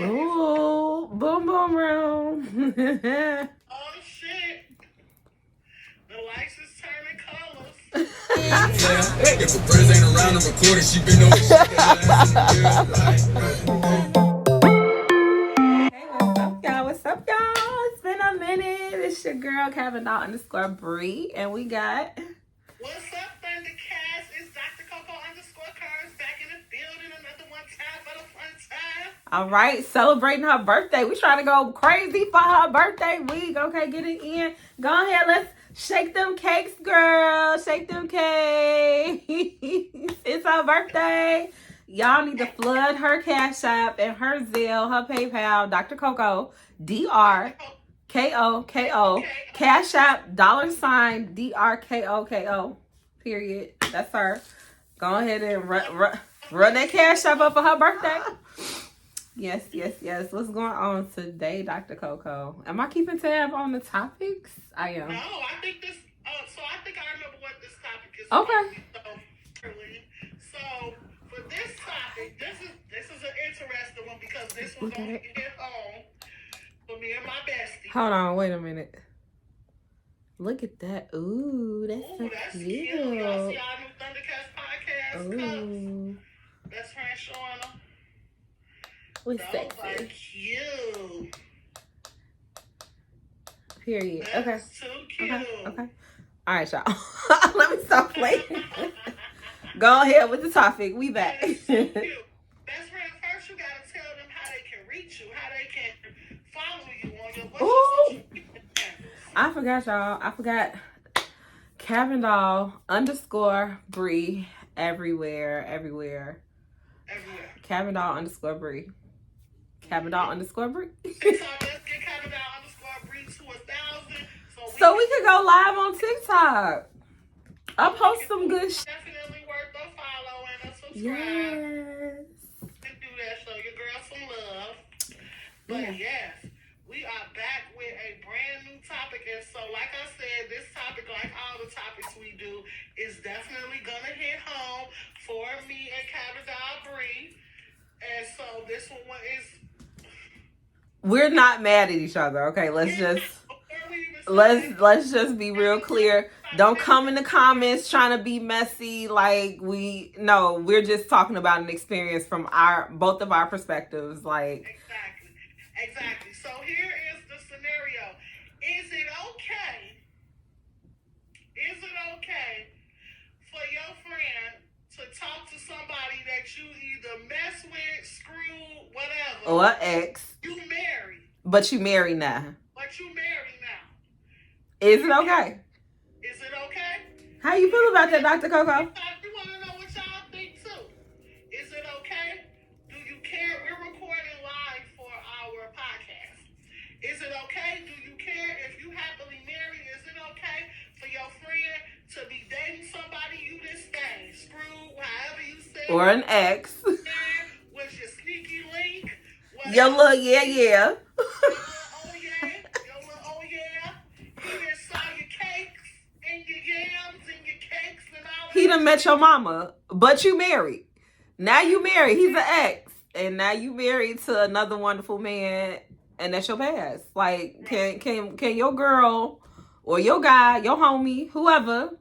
Ooh, boom boom room. Oh shit. The lights is turning colors. If her friends ain't around to record it, she been on the shit Hey, what's up, y'all? What's up, y'all? It's been a minute. It's your girl, CabinDoll Bri, and we got... What's up, ThunderKATZ? It's Drkoko _Cars back in the building. Another one time for the fun time. All right, celebrating her birthday. We trying to go crazy for her birthday week. Okay, get it in. Go ahead, let's shake them cakes, girl. Shake them cakes. It's her birthday. Y'all need to flood her Cash App and her Zelle, her PayPal, Drkoko, Drkoko, Cash App, $ Drkoko, period. That's her. Go ahead and run that Cash App up for her birthday. Yes. What's going on today, Drkoko? Am I keeping tab on the topics? I am. No, I think this. So I think I remember what this topic is. Okay. So for this topic, this is an interesting one because this was on hit home for me and my bestie. Hold on, wait a minute. Look at that. Ooh, that's cute. Y'all see our new ThunderKATZ podcast Ooh. cups? Best friend showing them. We're Those sexy. are cute. Period. That's Okay. too cute. Okay. All right, y'all. Let me stop playing. Go ahead with the topic. We back. That's so cute. Best friend, first you gotta tell them how they can reach you, how they can follow you on your social media channels. I forgot, y'all. I forgot. CabinDoll _Bri everywhere. CabinDoll _Bri. CabinDoll _Bri. TikTok, let's get CabinDoll _Bri to 1,000. So we could go live on TikTok. I'll post some good shit. Definitely worth a follow and a subscribe. Yes. And do that, show your girl some love. But yes, we are back with a brand new topic. And so, like I said, this topic, like all the topics we do, is definitely gonna hit home for me and CabinDoll Bri. And so this one is... We're not mad at each other, okay? Let's just be real clear. Don't come in the comments trying to be messy. We're just talking about an experience from both of our perspectives. Exactly. So here is the scenario. Is it okay for your friend to talk to somebody that you either mess with, screw, whatever, or ex? You married. But you married now. Is it okay? How you feel about that, Drkoko? We want to know what y'all think too. Is it okay? Do you care? We're recording live for our podcast. Is it okay? Do you care if you happily married? Is it okay for your friend to be dating somebody you disdain? Screw, however you say. Or an ex. Was your sneaky link? Your little yeah. He done met your mama, but you married. Now you married. He's an ex. And now you married to another wonderful man, and that's your past. Can your girl or your guy, your homie, whoever,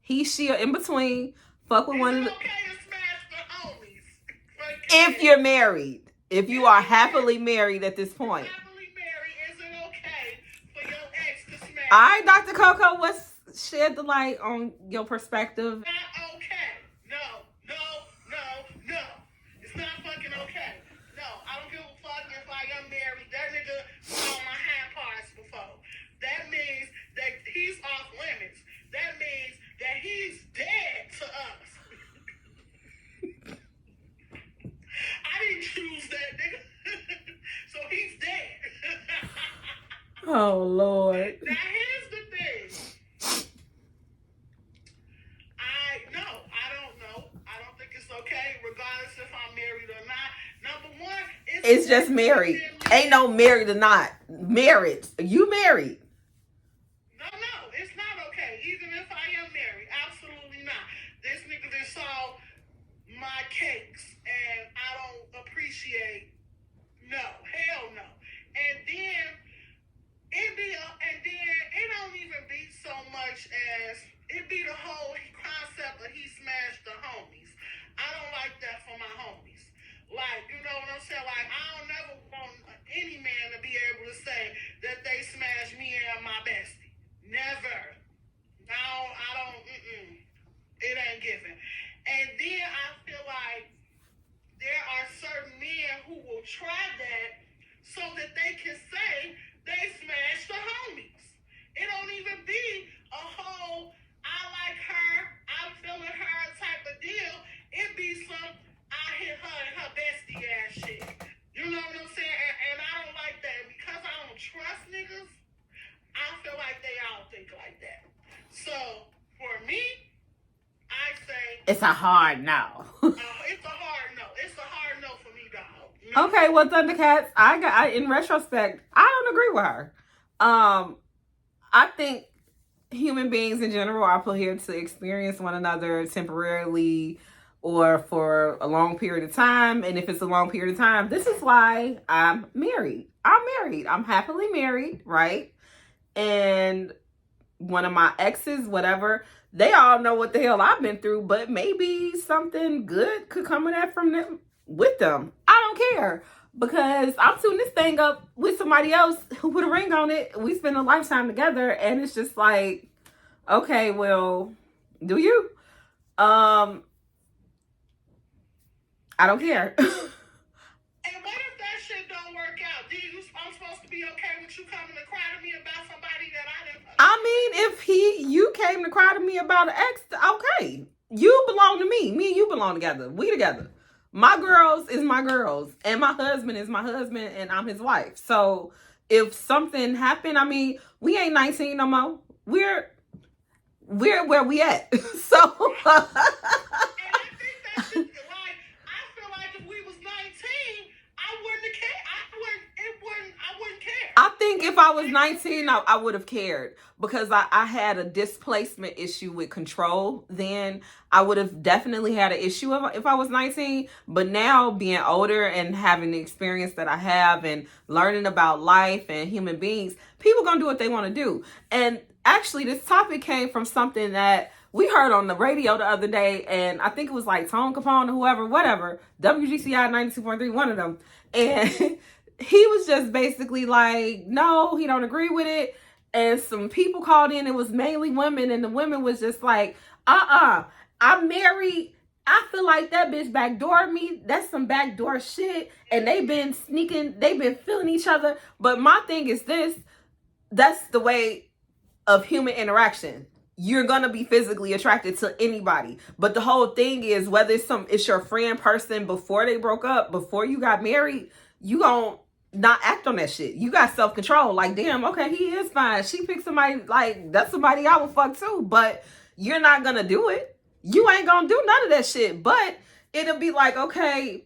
he, she, or in between, fuck with one of the... If you're married. If you are happily married at this point. All right, Drkoko, shed the light on your perspective. Not okay. No. It's not fucking okay. No, I don't give a fuck if I am married. That nigga saw my hand parts before. That means that he's off limits. That means that he's dead to us. I didn't choose that nigga. So he's dead. Oh, Lord. Now here's the thing. I don't know. I don't think it's okay, regardless if I'm married or not. Number one, it's just married. Ain't no married or not. Married. You married. No, it's not okay. Even if I am married, absolutely not. This nigga just saw my cakes, and I don't appreciate. No, know what I'm saying? Like, I don't never want any man to be able to say that they smashed me and my bestie. Never. I don't, it ain't given. And then I feel like there are certain men who will try that so that they can say they smashed the homies. It don't even be a whole, I like her, I'm feeling her type of deal. It be some, I hit her and her bestie ass shit. You know what I'm saying? And I don't like that. Because I don't trust niggas, I feel like they all think like that. So, for me, I say... It's a hard no. It's a hard no. It's a hard no for me, dog. No. Okay, well, ThunderKATZ, I in retrospect, I don't agree with her. I think human beings in general are put here to experience one another temporarily or for a long period of time. And if it's a long period of time, this is why I'm married. I'm happily married, right? And one of my exes, whatever, they all know what the hell I've been through, but maybe something good could come of that from them with them. I don't care, because I'm tuning this thing up with somebody else who put a ring on it. We spend a lifetime together, and it's just like, okay, well, do you? I don't care. And what if that shit don't work out? I'm supposed to be okay with you coming to cry to me about somebody that I didn't... I mean, if you came to cry to me about an ex, okay. You belong to me. Me and you belong together. We together. My girls is my girls. And my husband is my husband, and I'm his wife. So if something happened, I mean, we ain't 19 no more. We're where we at. So... And I think that shit, like, I feel like if we was 19, I wouldn't have cared. I wouldn't care. I think if I was 19, I would have cared, because I had a displacement issue with control. Then I would have definitely had an issue if I was 19. But now, being older and having the experience that I have and learning about life and human beings, people gonna do what they want to do. And actually, this topic came from something that we heard on the radio the other day, and I think it was like Tone Capone or whoever, whatever, WGCI 92.3, one of them. And he was just basically like, no, he don't agree with it. And some people called in, it was mainly women, and the women was just like, I'm married. I feel like that bitch backdoored me. That's some backdoor shit. And they've been sneaking, they've been feeling each other. But my thing is this, that's the way of human interaction. You're gonna be physically attracted to anybody, but the whole thing is, whether it's your friend person before they broke up, before you got married, you gon' not act on that shit. You got self-control. Like, damn, okay, he is fine. She picked somebody, like, that's somebody I would fuck too, but you're not gonna do it. You ain't gonna do none of that shit. But it'll be like, okay,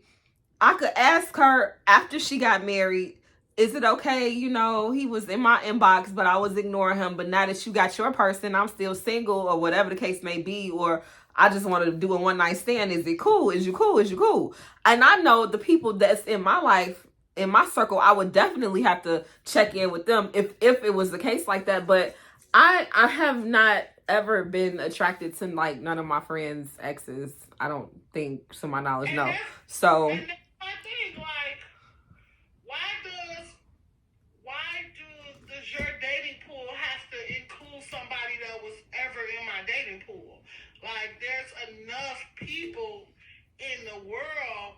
I could ask her after she got married, is it okay, you know, he was in my inbox, but I was ignoring him. But now that you got your person, I'm still single, or whatever the case may be, or I just wanted to do a one night stand. Is it cool? Is you cool? Is you cool? And I know the people that's in my life, in my circle, I would definitely have to check in with them if it was the case like that. But I have not ever been attracted to, like, none of my friends' exes. I don't think, to my knowledge, no. So... And that's my thing, like, does your dating pool have to include somebody that was ever in my dating pool? Like, there's enough people in the world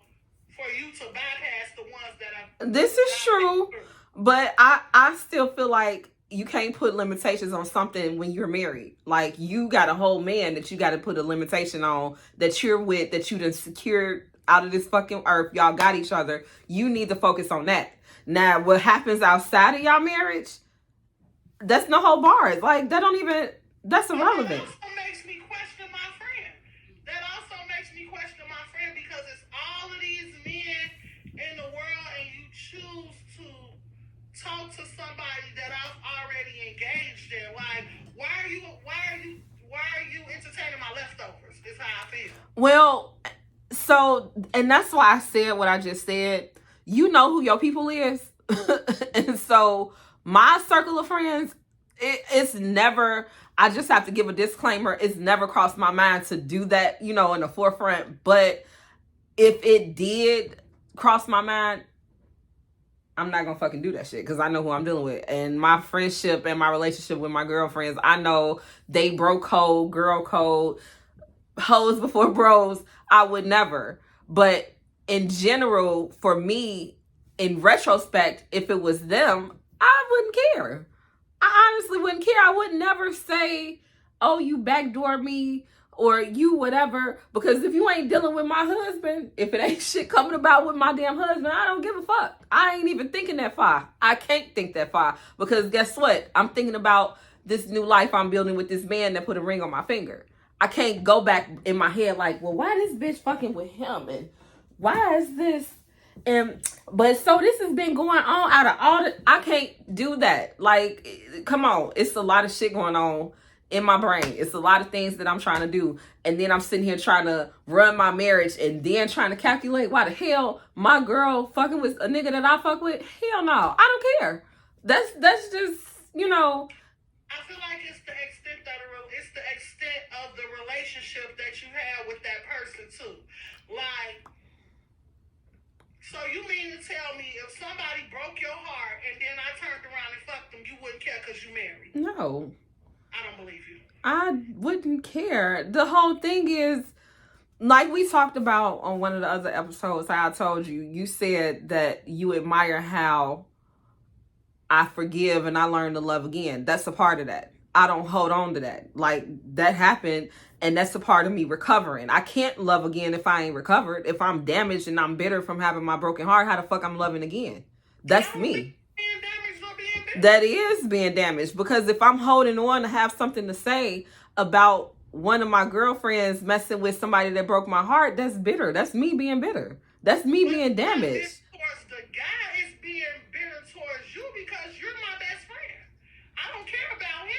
for you to bypass the ones that are... This is true, but I still feel like you can't put limitations on something when you're married. Like, you got a whole man that you got to put a limitation on, that you're with, that you done secured out of this fucking earth. Y'all got each other. You need to focus on that. Now, what happens outside of y'all marriage, that's no whole bars. Like, that don't even, that's irrelevant. That also makes me question my friend. Because it's all of these men in the world, and you choose to talk to somebody that I've already engaged in. Like, why are you entertaining my leftovers? Is how I feel. Well, so, and that's why I said what I just said. You know who your people is. And so my circle of friends, it's never, I just have to give a disclaimer, it's never crossed my mind to do that, you know, in the forefront. But if it did crossed my mind, I'm not gonna fucking do that shit because I know who I'm dealing with. And my friendship and my relationship with my girlfriends, I know they bro code, girl code, hoes before bros. I would never. But in general, for me, in retrospect, if it was them, I wouldn't care. I honestly wouldn't care. I would never say, oh, you backdoor me or you whatever. Because if you ain't dealing with my husband, if it ain't shit coming about with my damn husband, I don't give a fuck. I ain't even thinking that far. I can't think that far. Because guess what? I'm thinking about this new life I'm building with this man that put a ring on my finger. I can't go back in my head like, well, why this bitch fucking with him? And why is this? But so this has been going on out of all the, I can't do that. Like, come on. It's a lot of shit going on in my brain. It's a lot of things that I'm trying to do. And then I'm sitting here trying to run my marriage and then trying to calculate why the hell my girl fucking with a nigga that I fuck with. Hell no. I don't care. That's just, you know. I feel like it's the extent of the relationship that you have with that person too. Like, so you mean to tell me if somebody broke your heart and then I turned around and fucked them, you wouldn't care because you married? No. I don't believe you. I wouldn't care. The whole thing is, like we talked about on one of the other episodes, how I told you, you said that you admire how I forgive and I learn to love again. That's a part of that. I don't hold on to that. Like, that happened, and that's a part of me recovering. I can't love again if I ain't recovered. If I'm damaged and I'm bitter from having my broken heart, how the fuck I'm loving again? That's me. That is being damaged, because if I'm holding on to have something to say about one of my girlfriends messing with somebody that broke my heart, that's bitter. That's me being bitter. That's me being damaged. Towards the guy is being bitter towards you because you're my best friend. I don't care about him.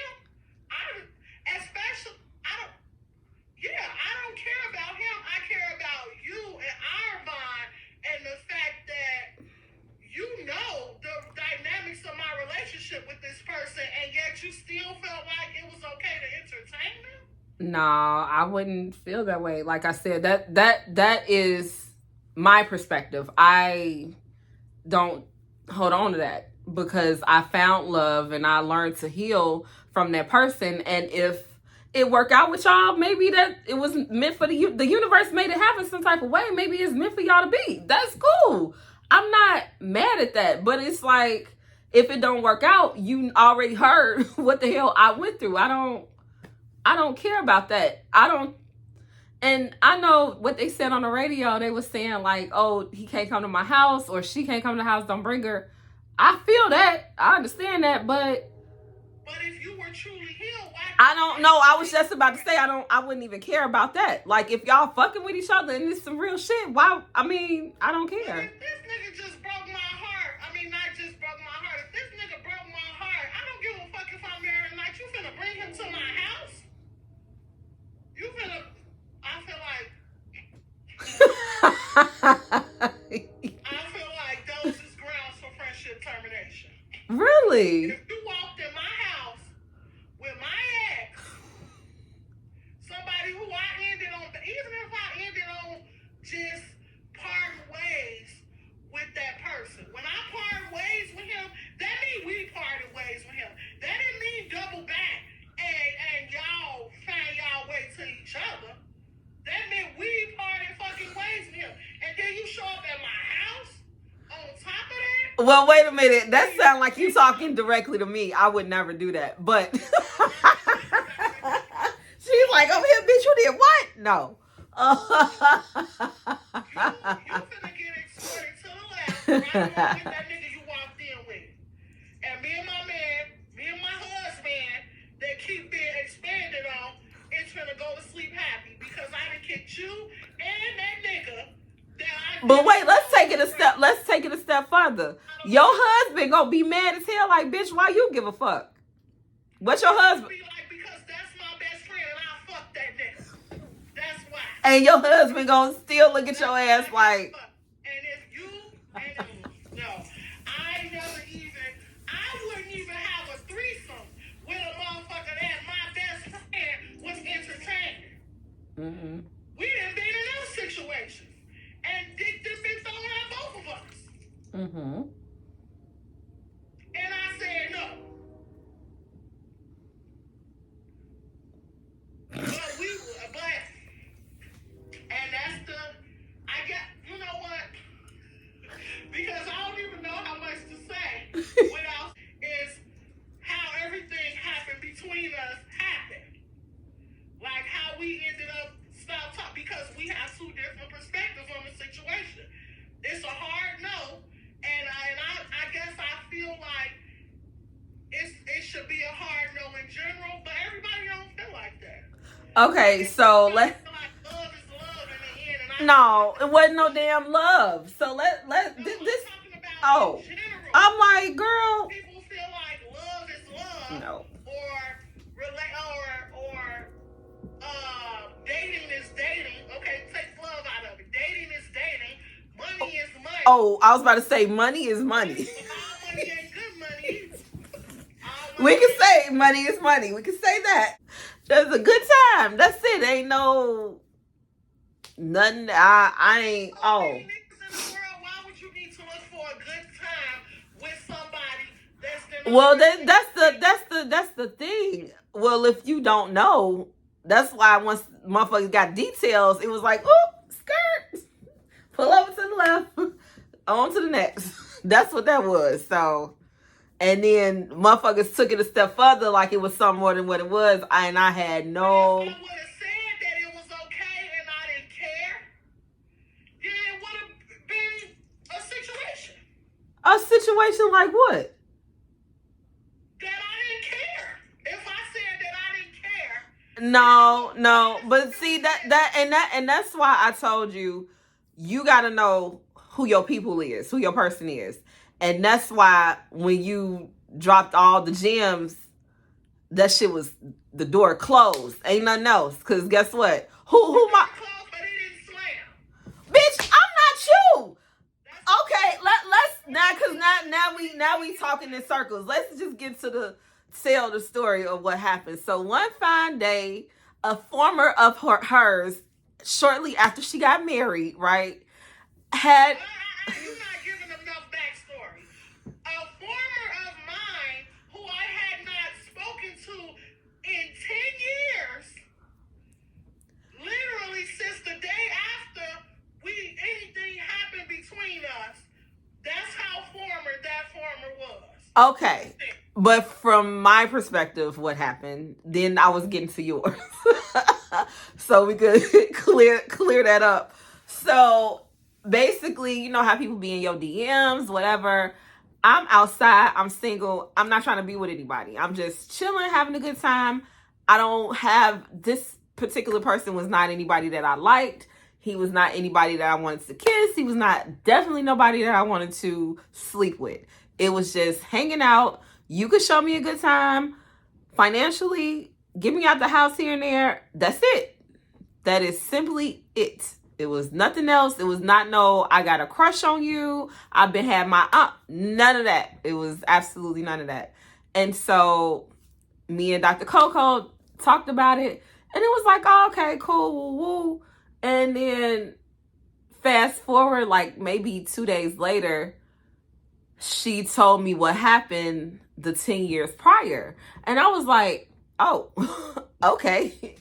I don't care about him. I care about you and our bond and the fact that you know the dynamics of my relationship with this person, and yet you still felt like it was okay to entertain them? No, I wouldn't feel that way. Like I said, that is my perspective. I don't hold on to that because I found love and I learned to heal from that person. And if it worked out with y'all, maybe that it was meant for the universe made it happen some type of way. Maybe it's meant for y'all to be. That's cool. I'm not mad at that. But it's like, if it don't work out, you already heard what the hell I went through. I don't care about that. And I know what they said on the radio. They was saying like, oh, he can't come to my house or she can't come to the house. Don't bring her. I feel that. I understand that. But if you were truly healed, why? I don't know. I was just about to say, I wouldn't even care about that. Like, if y'all fucking with each other and it's some real shit, why? I mean, I don't care. But if this nigga just broke my heart, I mean, not just broke my heart. If this nigga broke my heart, I don't give a fuck if I'm married or not. You finna bring him to my house? You finna, I feel like those is grounds for friendship termination. Really? If you walked in my house with my ex, somebody who I ended on, even if I ended on just parting ways with that person, when I parted ways with him, that mean we parted ways with him. That didn't mean double back and y'all find y'all way to each other. That meant we parted fucking ways with him. And then you show up at my house on top of that? Well, wait a minute. That sounds like you talking directly to me. I would never do that. But she's like, over here, bitch, you did what? No. You finna get escorted to the left, right along with that nigga you walked in with. And me and my husband, that keep being expanded on, is finna go to sleep happy because I done kicked you and that nigga. But wait, let's take it a step further. Your husband gonna be mad as hell, like, bitch, why you give a fuck? What's your husband? Be like, because that's my best friend and I'll fuck that nigga. That's why. And your husband gonna still look at your ass like. And if you, no, I wouldn't even have a threesome with a motherfucker that my best friend was entertaining. Mm-hmm. We done been in those situations. And dick done been thrown out both Mm-hmm. And I said no. And that's I get, you know what? Because I don't even know how much to say without is how everything happened between us happened. Like how we ended up stop talking because we have two different perspectives on the situation. It's a hard no, and I guess I feel like it should be a hard no in general, but everybody don't feel like that. Okay, so let's. Love is love in the end, and No, it wasn't no damn love. So let this. Oh, I'm like, girl. People feel like love is love. No. Or dating is dating. Okay, take love out of it. Dating is dating. Money is money. Oh, I was about to say money is money. All money ain't good money either. We can say money is money. We can say that. That's a good time. That's it. Ain't no nothing. I ain't. Oh. In the world, why would you need to look for a good time with somebody that's been? Well, that's the thing. Well, if you don't know, that's why once motherfuckers got details, it was like, oh, skirt, pull over to the left, on to the next. That's what that was. So, and then motherfuckers took it a step further, like it was something more than what it was, and I had no. If I would have said that it was okay and I didn't care, then it would have been a situation. A situation like what? That I didn't care. If I said that I didn't care. No, but see that's why I told you, you gotta know who your people is, who your person is. And that's why when you dropped all the gems, that shit was the door closed. Ain't nothing else. Cause guess what? Who my Close, but it didn't slam. bitch? I'm not you. Okay, let's now we talking in circles. Let's just get to tell the story of what happened. So one fine day, a former of hers, shortly after she got married, right, had. You're not giving enough backstory. A former of mine who I had not spoken to in 10 years, literally since the day after anything happened between us, that's how that former was. Okay. But from my perspective, what happened, then I was getting to yours. So we could clear that up. So basically, you know how people be in your DMs, whatever. I'm outside, I'm single, I'm not trying to be with anybody. I'm just chilling, having a good time. I don't have, this particular person was not anybody that I liked. He was not anybody that I wanted to kiss. He was definitely nobody that I wanted to sleep with. It was just hanging out. You could show me a good time financially, get me out the house here and there. That's it. That is simply it. It was nothing else. It was not I got a crush on you. I've been had my none of that. It was absolutely none of that. And so me and Drkoko talked about it, and it was like, oh, okay, cool, woo. And then fast forward, like maybe 2 days later, she told me what happened the 10 years prior. And I was like, oh, okay.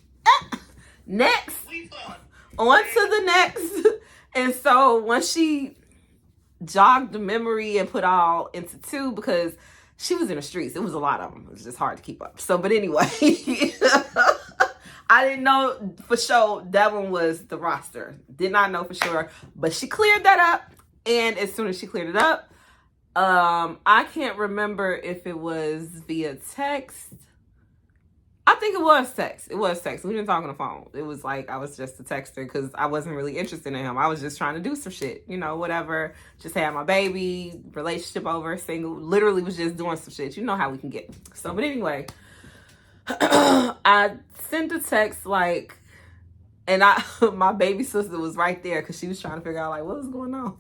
Next. On to the next. And so once she jogged the memory and put all into two, because she was in the streets. It was a lot of them. It was just hard to keep up. So, but anyway, I didn't know for sure that one was the roster. Did not know for sure. But she cleared that up. And as soon as she cleared it up, I can't remember if it was via text. I think it was text. It was text. We didn't talk on the phone. It was like I was just a texter because I wasn't really interested in him. I was just trying to do some shit, you know, whatever. Just had my baby, relationship over, single. Literally was just doing some shit. You know how we can get. So, but anyway, I sent a text like, and my baby sister was right there because she was trying to figure out like what was going on.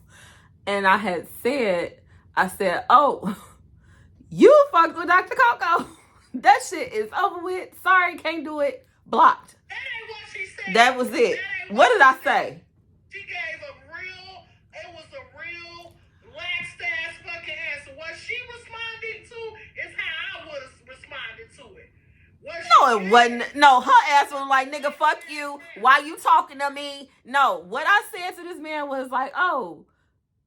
And I said, oh, you fucked with Drkoko. That shit is over with. Sorry, can't do it. Blocked. That ain't what she said. That was it. What did I say? She gave it was a real lax No, it wasn't. No, her ass was like, nigga, fuck you. Why you talking to me? No, what I said to this man was like, oh,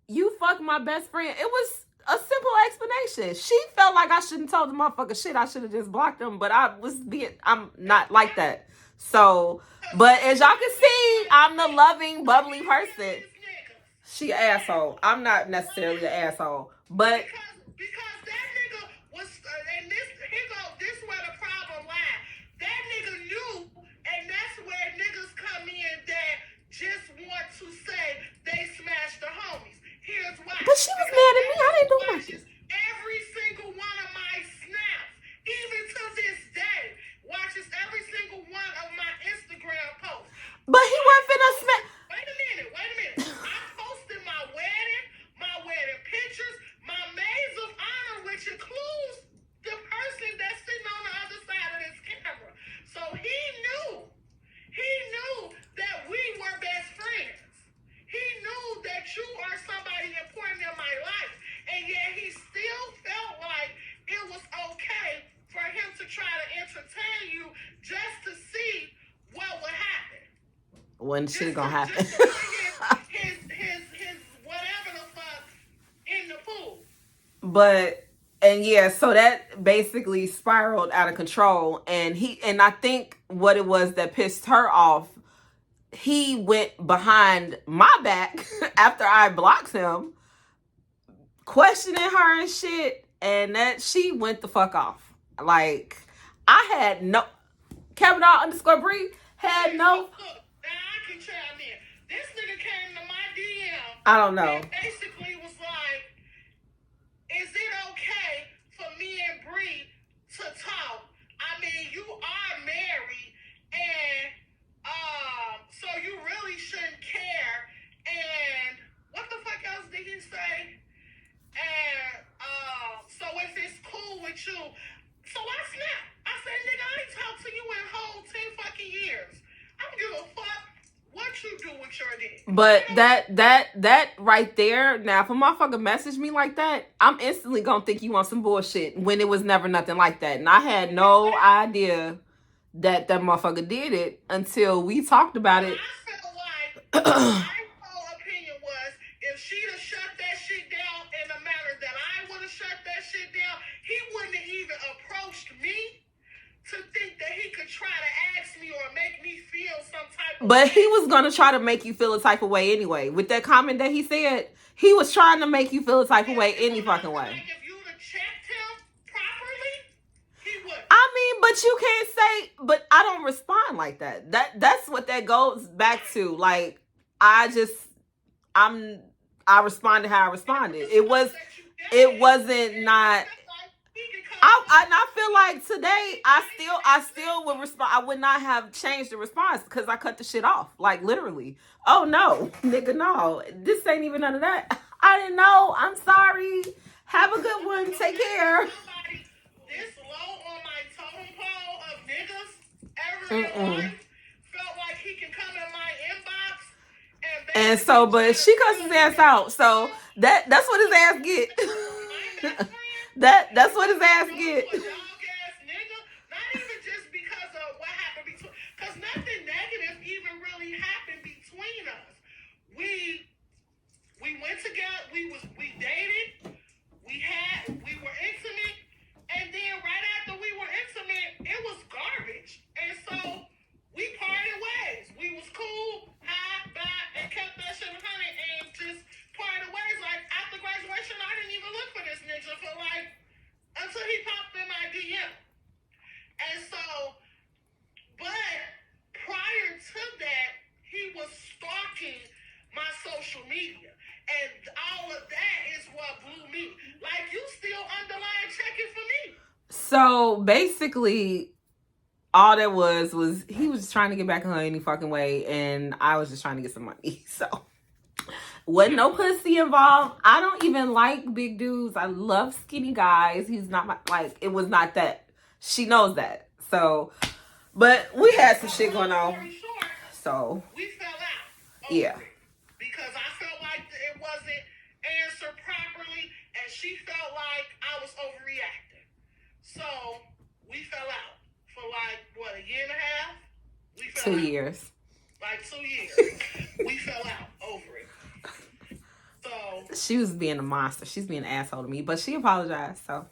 you fucked my best friend. It was a simple explanation. She felt like I shouldn't told the motherfucker shit. I should have just blocked him, but I'm not like that. So, but as y'all can see, I'm the loving, bubbly person. She an asshole. I'm not necessarily an asshole, but because that nigga was, and this where the problem lies. That nigga knew, and that's where niggas come in that just want to say they smashed the homies. Here's why. But she was mad at me. I didn't do nothing. Every single one of my snaps, even to this day, watches every single one of my Instagram posts. But he wasn't finna smash. Wait a minute. I posted my wedding pictures, my maids of honor, which includes the person that's sitting on the other side of this camera. So he knew that we were best friends. He knew that you are somebody important in my life, and yet he still felt like it was okay for him to try to entertain you just to see what would happen. When shit gonna happen. His whatever the fuck in the pool. But and yeah, so that basically spiraled out of control, and I think what it was that pissed her off, he went behind my back after I blocked him, questioning her and shit, and that she went the fuck off. Like, I had no CabinDoll _Bri had no. Look, now I can chime in. This nigga came to my DM. I don't know. And basically was like, is it okay for me and Bri to talk? I mean, you are married, and so you really shouldn't care. And what the fuck else did he say? And so if it's cool with you, so I snapped. I said, nigga, I ain't talked to you in whole 10 fucking years. I don't give a fuck what you do with your dick. But that right there, now if a motherfucker message me like that, I'm instantly gonna think you want some bullshit when it was never nothing like that. And I had no idea that motherfucker did it until we talked about it. I felt like my whole opinion was if she'd have shut that shit down in the manner that I would have shut that shit down, he wouldn't have even approached me to think that he could try to ask me or make me feel some type of But way. he was gonna try to make you feel a type of way anyway. With that comment that he said, he was trying to make you feel a type of way any fucking way. Like if you'd have checked him properly, he would. I mean, but you can't say, but I don't respond like that. That's what that goes back to. Like, I responded how I responded. It wasn't not. I feel like today I still would respond. I would not have changed the response because I cut the shit off. Like, literally. Oh no, nigga, no. This ain't even none of that. I didn't know. I'm sorry. Have a good one. Take care. This low on my totem pole of niggas ever in life felt like he can come in my inbox and so, but she cussed his ass out. So that's what his ass get. That's what his ass get. Not even just because of what happened between, because nothing negative even really happened between us. We went together. We dated. We were intimate, and then right after we were intimate, it was garbage, and so we parted ways. We was cool, high, bye, and kept that shit 100, and just parted ways. Like after graduation, I didn't even look for this nigga for like until he popped in my DM, and so, but prior to that, he was stalking my social media. And all of that is what blew me. Like, you still underlying checking for me. So basically, all that was he was just trying to get back on her any fucking way, and I was just trying to get some money. So wasn't no pussy involved. I don't even like big dudes. I love skinny guys. He's not my, like, it was not that. She knows that. So, but we had some shit going on. So we fell out. Yeah. Because I felt like it wasn't answered properly, and she felt like I was overreacting. So we fell out for like 2 years. Like 2 years. We fell out over it. So She was being a monster. She's being an asshole to me, but she apologized, so.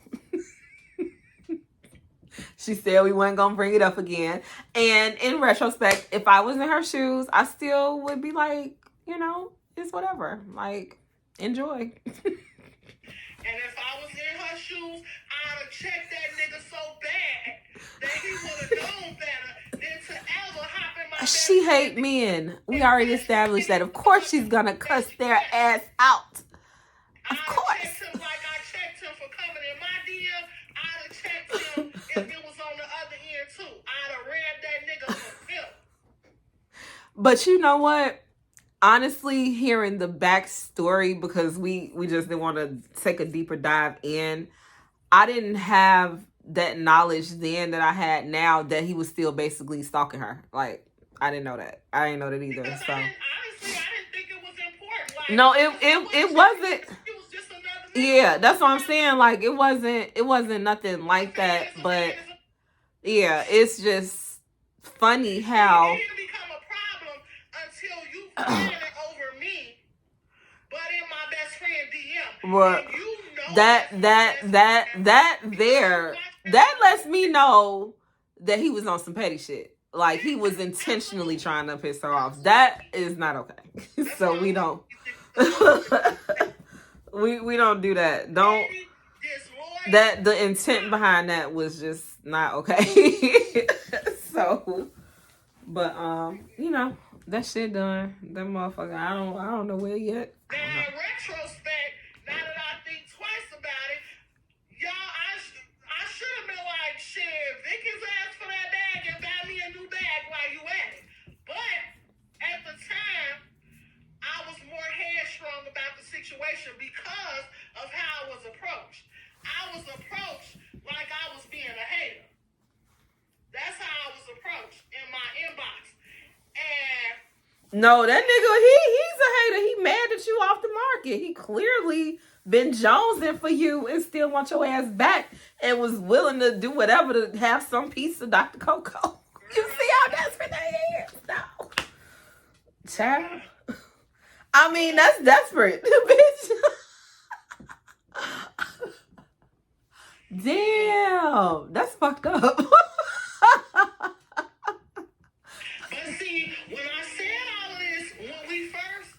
She said we weren't going to bring it up again. And in retrospect, if I was in her shoes, I still would be like, you know, it's whatever. Like, enjoy. And if I was in her shoes, I'd have checked that nigga so bad that he would have known better than to ever hop in my She best hate friend. men. We already established that. Of course she's gonna cuss their ass out. Of I'd course. have checked him like I checked him for coming in my DM. I'd have checked him if it was on the other end too. I'd have ran that nigga for him. But you know what? Honestly, hearing the backstory, because we just didn't want to take a deeper dive in, I didn't have that knowledge then that I had now that he was still basically stalking her. Like, I didn't know that. I didn't know that either. Because So honestly, I didn't think it was important. Like, no, it wasn't. It was just another nigga. Yeah, that's what I'm saying. Like, it wasn't nothing like that. But yeah, it's just funny how. It didn't become a problem until you ran it over me, but in my best friend DM. Well, And you know that lets me know that he was on some petty shit. Like, he was intentionally trying to piss her off. That is not okay. So we don't we don't do that. Don't that the intent behind that was just not okay. So, but you know, that shit done. That motherfucker, I don't know where yet. Now, in retrospect, now that I think twice about it, y'all, I should have been like, shit, Vic his ass for that bag and buy me a new bag while you at it. But at the time, I was more headstrong about the situation because of how I was approached. I was approached like I was being a hater. That's how I was approached in my inbox. And no, that nigga, he's a hater. He mad at you off the market. He clearly been jonesing for you and still want your ass back and was willing to do whatever to have some piece of Drkoko. You see how desperate they is? No. Child. I mean, that's desperate, bitch. Damn. That's fucked up. But see, when I said all of this, when we first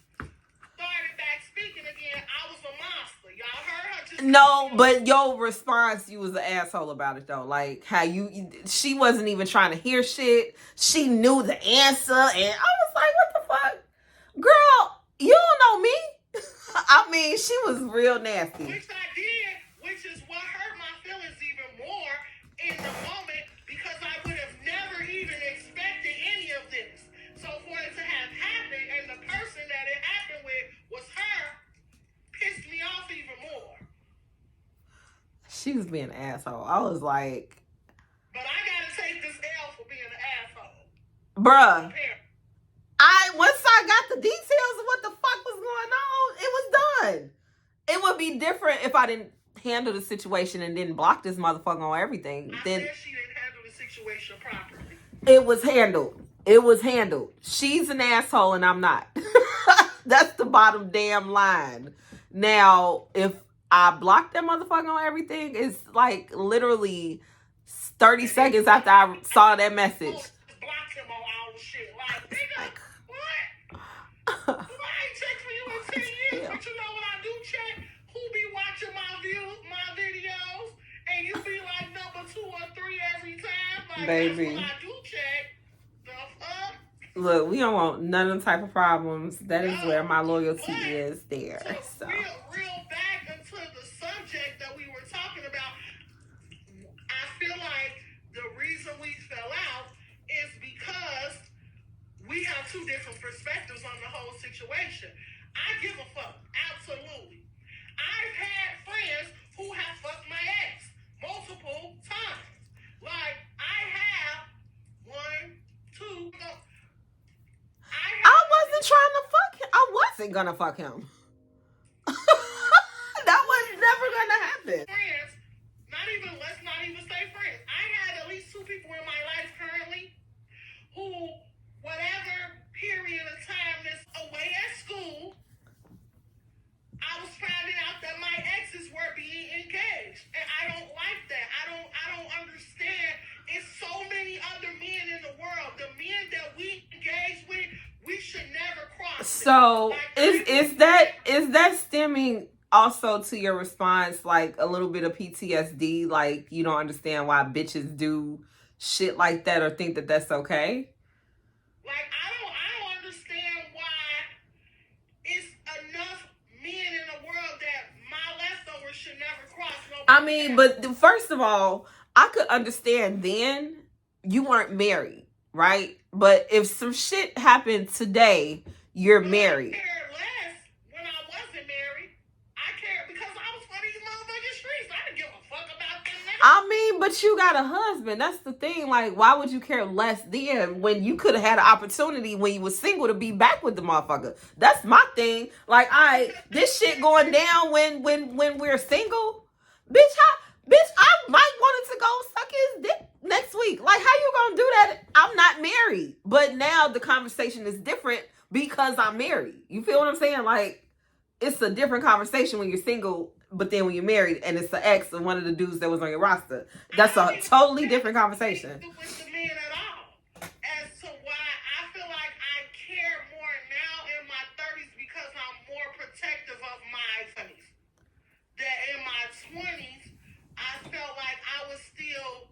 started back speaking again, I was a monster. Y'all heard her just... No, but your response, you was an asshole about it though. Like how she wasn't even trying to hear shit. She knew the answer, and I was like, what the fuck? Girl, you don't know me. I mean, she was real nasty. Which I did, which is what hurt my feelings even more in the moment, because I would have never even expected any of this. So for it to have happened and the person that it happened with was her, pissed me off even more. She was being an asshole. I was like, but I gotta take this L for being an asshole. bruh. Once I got the details of what the fuck was going on, it was done. It would be different if I didn't handle the situation and didn't block this motherfucker on everything. Then said she didn't handle the situation properly. It was handled. It was handled. She's an asshole and I'm not. That's the bottom damn line. Now, if I blocked that motherfucker on everything, it's like literally 30 seconds after I saw that message. Block him on all the shit. Like, nigga, what? I ain't checked for you in 10 years, but you know what I do check? Who be watching my videos, and you be like number 2 or 3 every time? Like, baby. That's what I do check. The fuck? Look, we don't want none of them type of problems. That is where my loyalty is there. So real back into the subject that we were talking about, I feel like the reason we fell out is because we have 2 different perspectives on the whole situation. I give a fuck, absolutely. I've had friends who have fucked my ex multiple times. Like, I have 1, 2. I wasn't trying to fuck him. I wasn't gonna fuck him. That was never gonna happen. Friends, let's not even say friends. I have at least 2 people in my life currently who So is that stemming also to your response, like a little bit of PTSD, like you don't understand why bitches do shit like that or think that that's okay? Like I don't understand why it's enough men in the world that my leftovers should never cross no. I mean, but first of all, I could understand then you weren't married, right? But if some shit happened today, you're married. I cared less when I wasn't married. I cared because I was for these motherfucking streets. I didn't give a fuck about them now. I mean, but you got a husband. That's the thing. Like, why would you care less then when you could have had an opportunity when you was single to be back with the motherfucker? That's my thing. Like, this shit going down when we're single, bitch, I might wanted to go suck his dick next week. Like, how you gonna do that? I'm not married, but now the conversation is different because I'm married. You feel what I'm saying? Like, it's a different conversation when you're single. But then when you're married and it's the ex of one of the dudes that was on your roster, that's a totally different conversation. With the men at all. As to why I feel like I care more now in my 30s because I'm more protective of my 20s. That in my 20s, I felt like I was still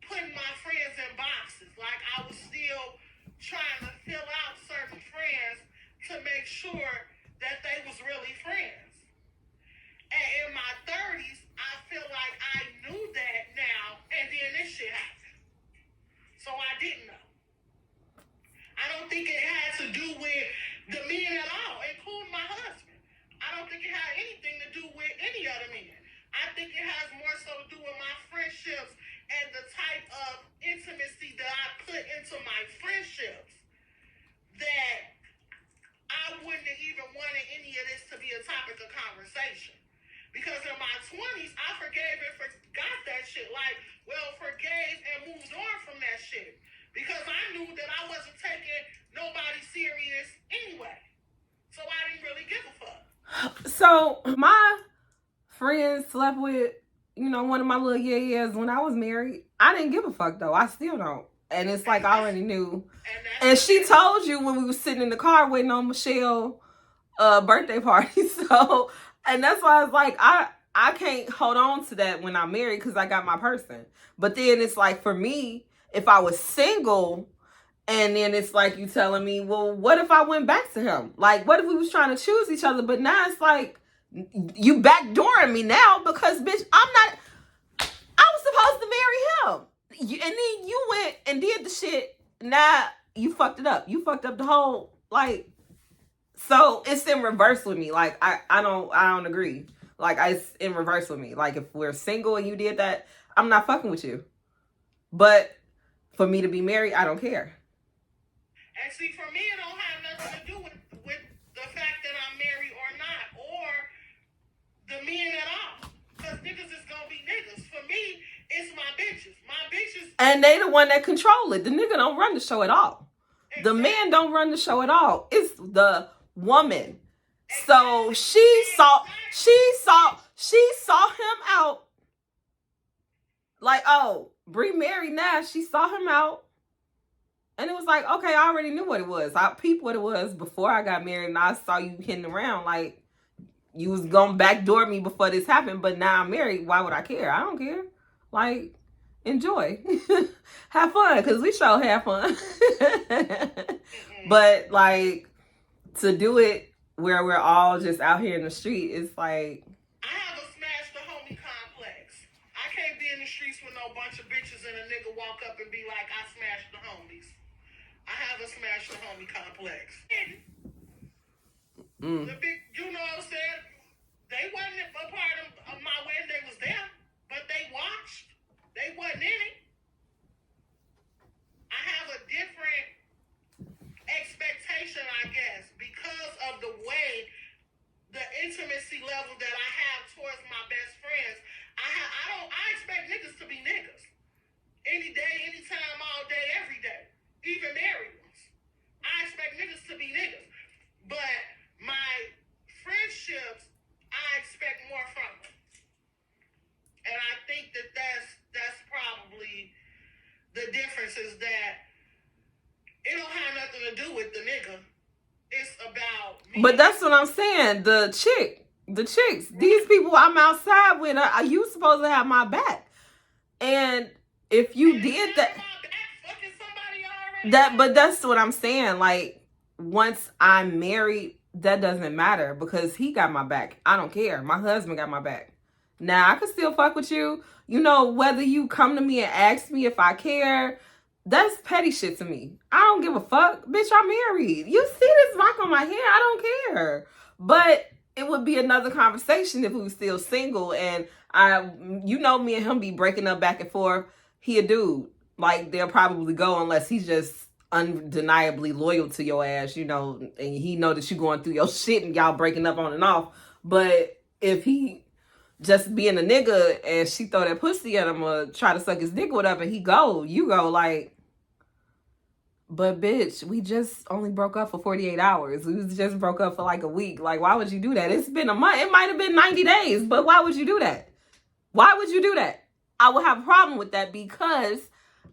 putting my friends in boxes. Like I was still trying to fill out certain friends to make sure that they was really friends. And in my 30s, I feel like I knew that now, and then this shit happened. So I didn't know. I don't think it had to do with the men at all, including my husband. I don't think it had anything to do with any other men. I think it has more so to do with my friendships and the type of intimacy that I put into my friendships that I wouldn't have even wanted any of this to be a topic of conversation. Because in my 20s, I forgave and forgot that shit. Like, well, forgave and moved on from that shit. Because I knew that I wasn't taking nobody serious anyway. So I didn't really give a fuck. So my friends slept with, one of my little yeahs when I was married. I didn't give a fuck though. I still don't. And it's like I already knew. And she told you when we were sitting in the car waiting on Michelle's birthday party. So... And that's why I was like, I can't hold on to that when I'm married because I got my person. But then it's like, for me, if I was single and then it's like you telling me, well, what if I went back to him? Like, what if we was trying to choose each other? But now it's like, you backdooring me now because, bitch, I was supposed to marry him. And then you went and did the shit. Now you fucked it up. You fucked up the whole, like... So it's in reverse with me. Like I don't agree. Like it's in reverse with me. Like if we're single and you did that, I'm not fucking with you. But for me to be married, I don't care. And see, for me, it don't have nothing to do with the fact that I'm married or not, or the men at all. Because niggas is gonna be niggas. For me, it's my bitches. My bitches. And they the one that control it. The nigga don't run the show at all. Exactly. The man don't run the show at all. It's the woman. So she saw him out. Like, oh, Bri married now. She saw him out. And it was like, okay, I already knew what it was. I peeped what it was before I got married and I saw you hitting around. Like, you was gonna backdoor me before this happened, but now I'm married. Why would I care? I don't care. Like, enjoy. Have fun, because we sure have fun. But, like, to do it where we're all just out here in the street, it's like... I have a smash the homie complex. I can't be in the streets with no bunch of bitches and a nigga walk up and be like, I smashed the homies. I have a smash the homie complex. The big, you know what I'm saying? They wasn't a part of my wedding. They was there, but they watched. They wasn't in it. I have a different expectation, I guess, because of the way, the intimacy level that I have towards my best friends. I expect niggas to be niggas. Any day, anytime, all day, every day. Even married ones. I expect niggas to be niggas. But my friendships, I expect more from them. And I think that's probably the difference, is that it don't have nothing to do with the nigga. It's about But that's what I'm saying. The chicks, these people I'm outside with, are you supposed to have my back? And if you did but that's what I'm saying. Like, once I'm married, that doesn't matter because he got my back. I don't care. My husband got my back. Now I can still fuck with you. You know, whether you come to me and ask me if I care, that's petty shit to me. I don't give a fuck. Bitch, I'm married. You see this mark on my hair? I don't care. But it would be another conversation if we were still single and you know, me and him be breaking up back and forth. He a dude. Like, they'll probably go unless he's just undeniably loyal to your ass, you know, and he know that you going through your shit and y'all breaking up on and off. But if he just being a nigga and she throw that pussy at him or try to suck his dick or whatever, and you go like, but bitch, we just only broke up for 48 hours. We just broke up for like a week. Like, why would you do that? It's been a month. It might have been 90 days, but why would you do that? Why would you do that? I would have a problem with that because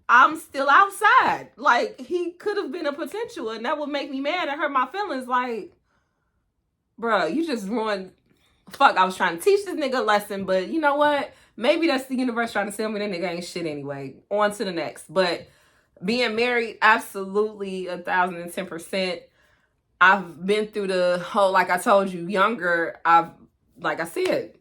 I'm still outside. Like, he could have been a potential and that would make me mad and hurt my feelings. Like, bruh, you just ruined. Fuck, I was trying to teach this nigga a lesson, but you know what? Maybe that's the universe trying to tell me that nigga ain't shit anyway. On to the next. But being married, absolutely 1,010%. I've been through the whole, like I told you, younger, like I said,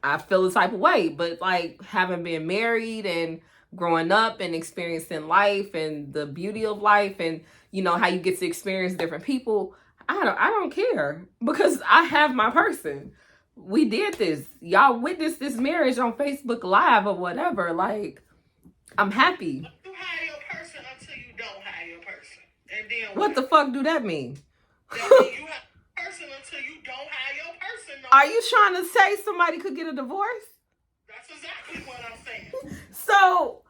I feel the type of way. But like having been married and growing up and experiencing life and the beauty of life and, you know, how you get to experience different people, I don't care because I have my person. We did this. Y'all witnessed this marriage on Facebook Live or whatever. Like, I'm happy. You hire your person until you don't hire your person. And then what the fuck do that mean? That means you have a person until you don't hire your person. No. Are you trying to say somebody could get a divorce? That's exactly what I'm saying. So.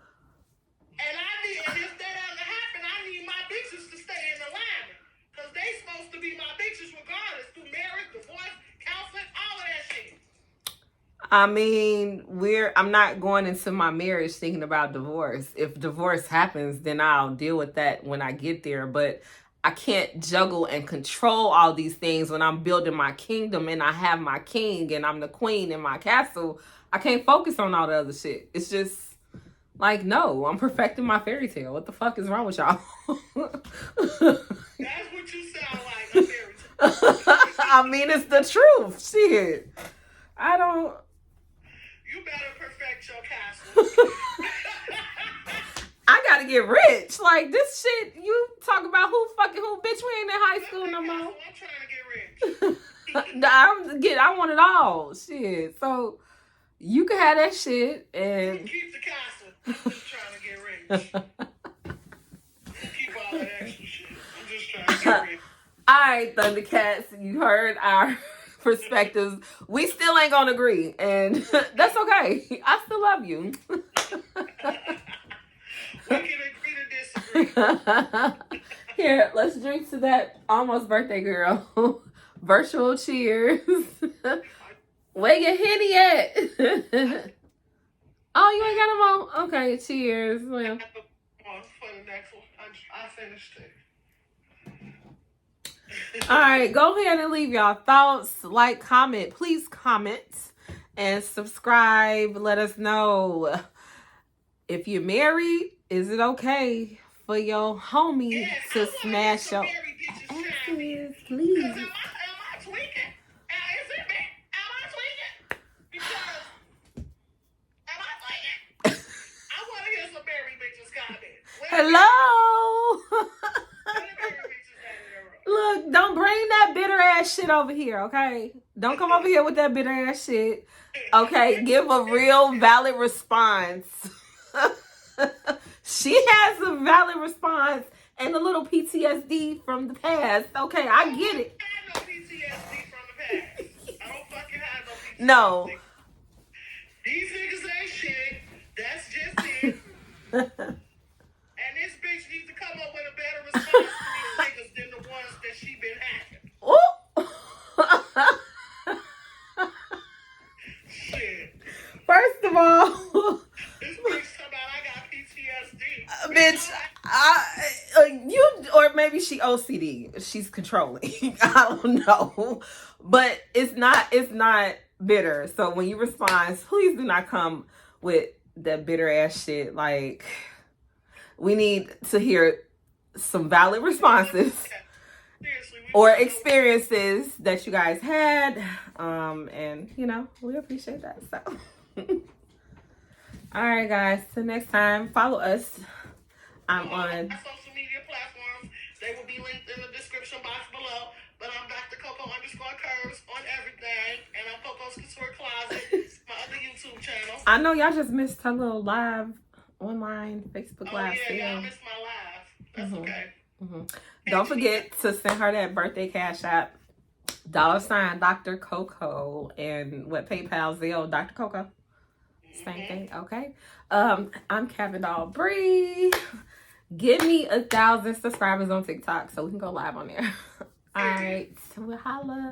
And if that doesn't happen, I need my bitches to stay in alignment. Because they supposed to be my bitches regardless. Through marriage, divorce, counseling, all of that shit. I mean, I'm not going into my marriage thinking about divorce. If divorce happens, then I'll deal with that when I get there. But I can't juggle and control all these things when I'm building my kingdom and I have my king and I'm the queen in my castle. I can't focus on all the other shit. It's just like, no, I'm perfecting my fairy tale. What the fuck is wrong with y'all? That's what you sound like, a fairy tale. I mean, it's the truth. Shit. I don't. You better perfect your castle. I gotta get rich. Like, this shit, you talk about who, bitch, we ain't in high school no more. I'm trying to get rich. I want it all. Shit. So, you can have that shit and... Keep the castle. I'm just trying to get rich. Keep all that extra shit. I'm just trying to get rich. All right, ThunderKATZ, you heard our perspectives. We still ain't gonna agree, and that's okay. I still love you. We can agree to disagree. Here, let's drink to that almost birthday girl. Virtual cheers. Where your Henny at? Oh, you ain't got them on? Okay, cheers. Well. For the next one, I finished it. All right, go ahead and leave y'all thoughts. Like, comment. Please comment and subscribe. Let us know if you're married. Is it okay for your homie to smash your asses? Please. Am I tweaking? Is it me? Am I tweaking? Because am I tweaking? I want to hear some married bitches comment. Hello. Look, don't bring that bitter ass shit over here, okay? Don't come over here with that bitter ass shit. Okay, give a real valid response. She has a valid response and a little PTSD from the past. Okay, I get it. I have no PTSD from the past. I don't fucking have no PTSD. No. These niggas ain't shit. That's just it. And this bitch needs to come up with a better response to these niggas than the ones that she been having. Shit. First of all, This bitch talking about I got PTSD. bitch, you or maybe she OCD. She's controlling. I don't know. But it's not bitter. So when you respond, please do not come with that bitter ass shit. Like, we need to hear some valid responses or experiences that you guys had. And you know, we appreciate that. So all right, guys. Till next time, follow us. I'm on social media platforms. They will be linked in the description box below. But I'm Drkoko_curves on everything. And I'm Coco's Couture Closet, my other YouTube channel. I know y'all just missed her little live online Facebook Live. Oh, yeah, y'all missed my live. That's okay. Don't forget to send her that birthday cash app. $ Drkoko and what PayPal, Zelle, Drkoko. Same thing, okay? I'm CabinDoll Bri. Give me 1,000 subscribers on TikTok so we can go live on there. All right, we'll holla.